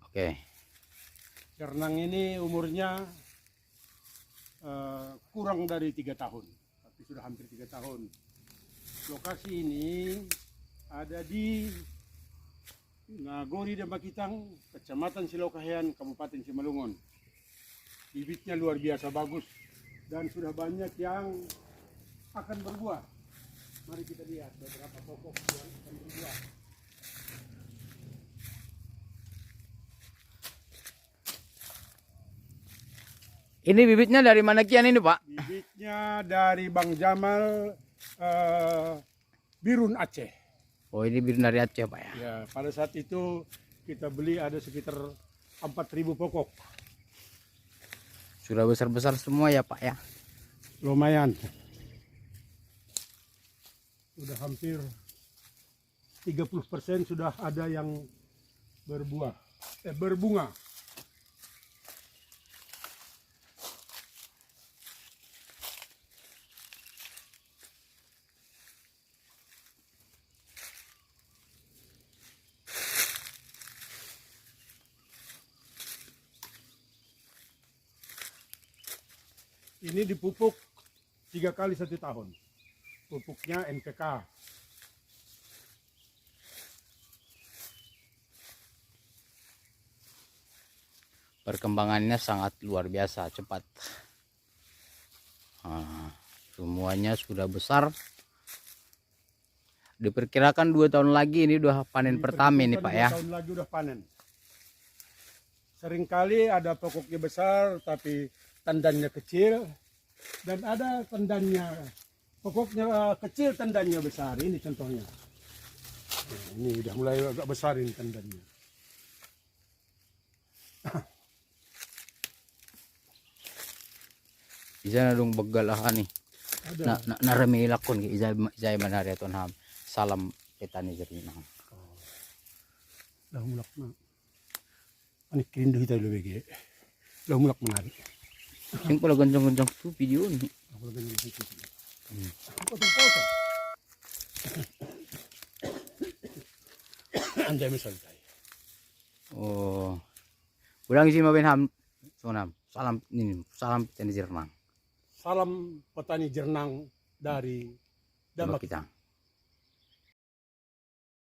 Oke. Jernang ini umurnya kurang dari 3 tahun, tapi sudah hampir 3 tahun. Lokasi ini ada di Nagori dan Makitang, Kecamatan Silokahean, Kabupaten Simalungun. Bibitnya luar biasa bagus dan sudah banyak yang akan berbuah. Mari kita lihat beberapa pokok yang akan berbuah. Ini bibitnya dari mana kian ini, Pak? Bibitnya dari Bang Jamal, Birun Aceh. Oh, ini bir dari Aceh, Pak ya. Ya, pada saat itu kita beli ada sekitar 4.000 pokok. Sudah besar-besar semua ya, Pak ya. Lumayan. Sudah hampir 30% sudah ada yang berbunga. Ini dipupuk 3 kali 1 tahun. Pupuknya NPK. Perkembangannya sangat luar biasa, cepat. Semuanya sudah besar. Diperkirakan 2 tahun lagi ini udah panen pertama ini, Pak ya. 2 tahun lagi udah panen. Seringkali ada pokoknya besar tapi tandannya kecil, dan ada tandannya pokoknya kecil tandannya besar. Ini contohnya. Nah, ini udah mulai agak besar ini tandannya. Isa na dong baggalahan nih. Ada. Naramilak kon izay manari aton ham. Salam kita ni Jerinang. Dah mulak na. Ani kindo kita lebih. Dah mulak menari. Yung pala gancang-gancang tuh video nih. Ako lang ganyan kita. Potong-potong. Anday mo saltay. Oh. Ulang isi mabin ham. Sonam. Salam ini. Salam kita ni Jerinang. Salam petani Jernang dari Damak. Kita.